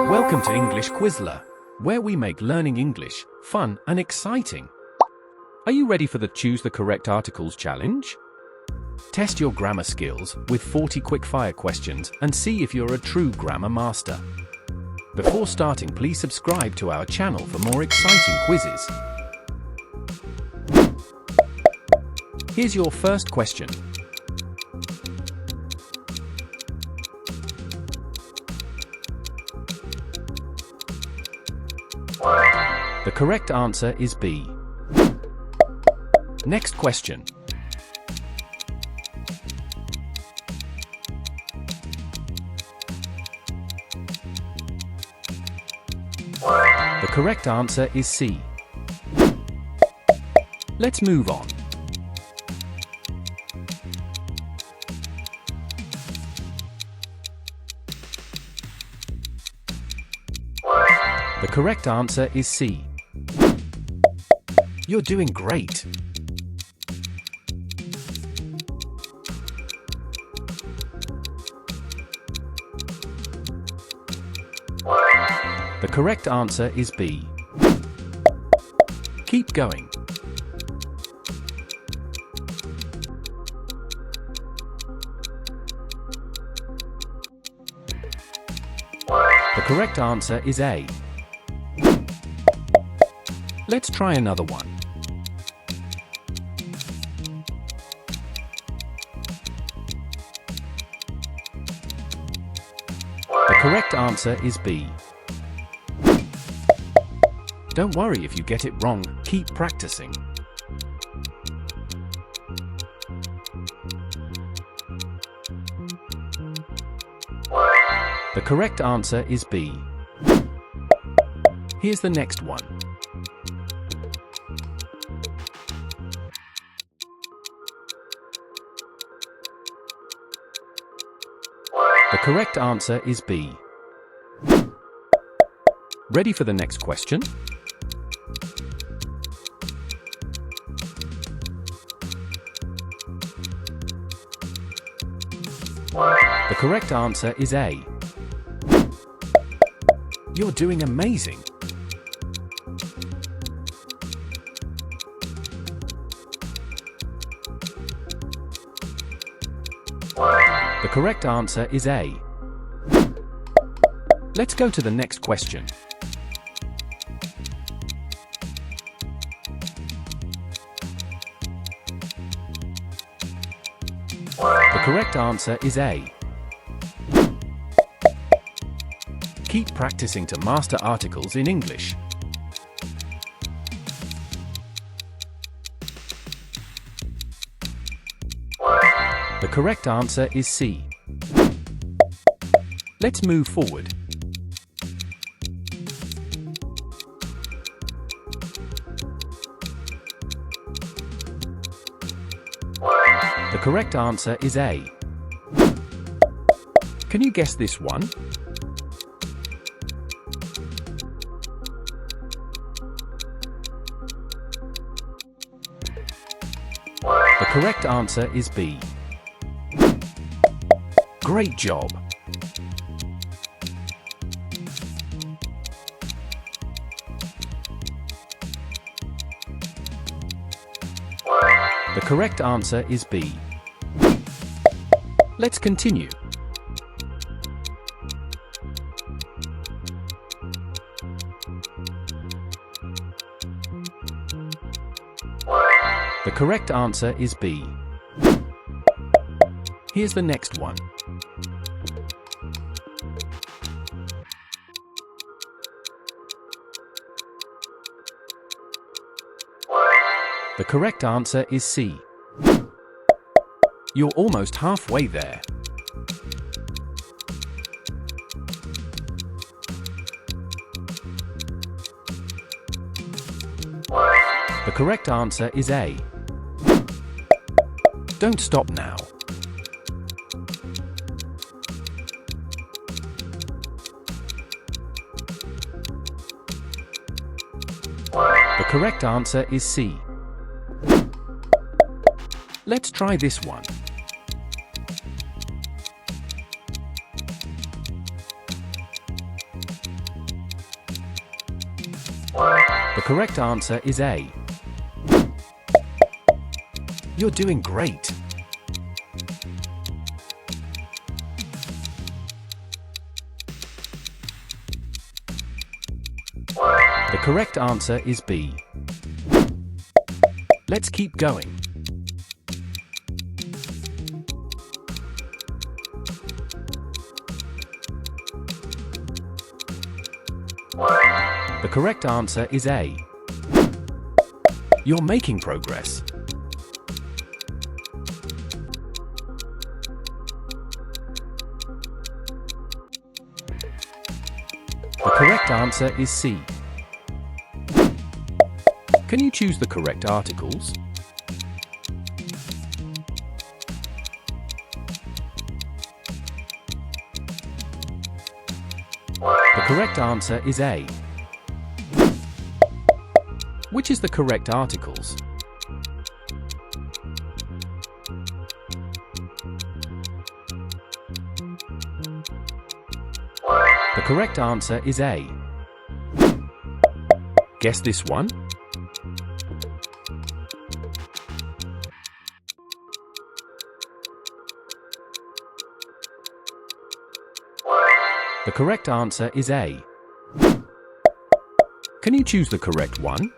Welcome to English Quizler, where we make learning English fun and exciting. Are you ready for the Choose the Correct Articles challenge? Test your grammar skills with 40 quick-fire questions and see if you're a true grammar master. Before starting, please subscribe to our channel for more exciting quizzes. Here's your first question. The correct answer is B. Next question. The correct answer is C. Let's move on. The correct answer is C. You're doing great. The correct answer is B. Keep going. The correct answer is A. Let's try another one. The correct answer is B. Don't worry if you get it wrong, keep practicing. The correct answer is B. Here's the next one. The correct answer is B. Ready for the next question? The correct answer is A. You're doing amazing. The correct answer is A. Let's go to the next question. The correct answer is A. Keep practicing to master articles in English. The correct answer is C. Let's move forward. The correct answer is A. Can you guess this one? The correct answer is B. Great job! The correct answer is B. Let's continue. The correct answer is B. Here's the next one. The correct answer is C. You're almost halfway there. The correct answer is A. Don't stop now. The correct answer is C. Let's try this one. The correct answer is A. You're doing great. The correct answer is B. Let's keep going. The correct answer is A. You're making progress. The correct answer is C. Can you choose the correct articles? The correct answer is A. Which is the correct articles? The correct answer is A. Guess this one? The correct answer is A. Can you choose the correct one?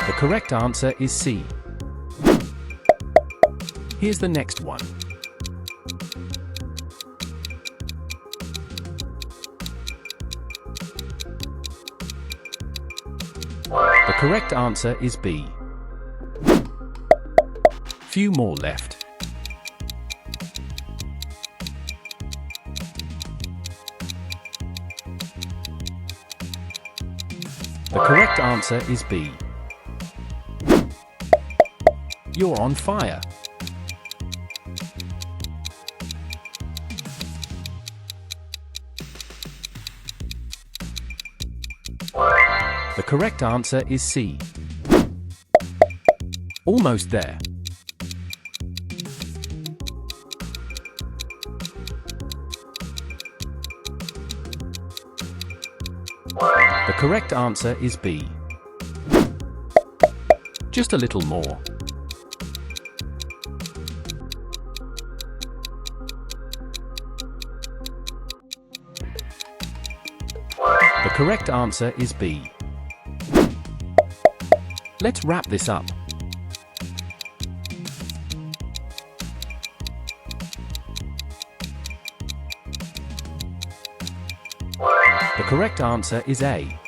The correct answer is C. Here's the next one. The correct answer is B. Few more left. The correct answer is B. You're on fire. The correct answer is C. Almost there. The correct answer is B. Just a little more. The correct answer is B. Let's wrap this up. The correct answer is A.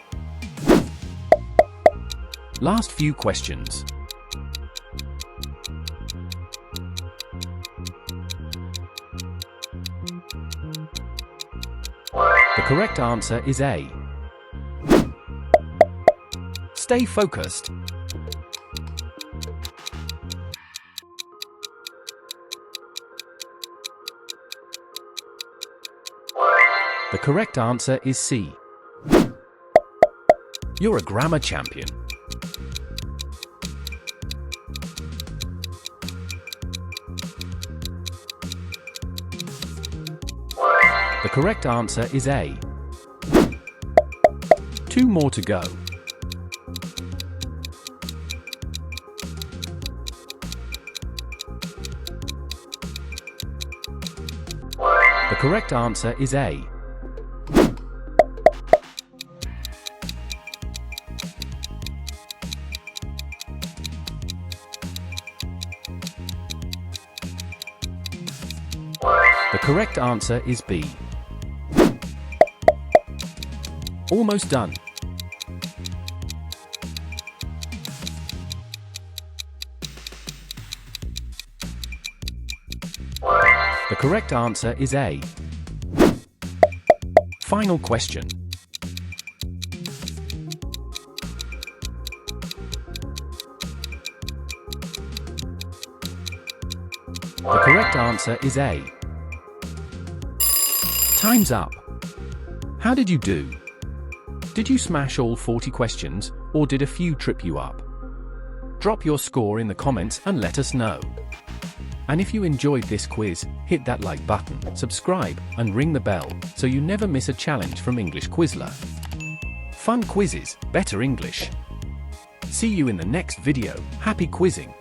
Last few questions. The correct answer is A. Stay focused. The correct answer is C. You're a grammar champion. The correct answer is A. 2 more to go. The correct answer is A. The correct answer is B. Almost done. The correct answer is A. Final question. The correct answer is A. Time's up. How did you do? Did you smash all 40 questions, or did a few trip you up? Drop your score in the comments and let us know. And if you enjoyed this quiz, hit that like button, subscribe, and ring the bell so you never miss a challenge from English Quizler. Fun quizzes, better English. See you in the next video. Happy quizzing!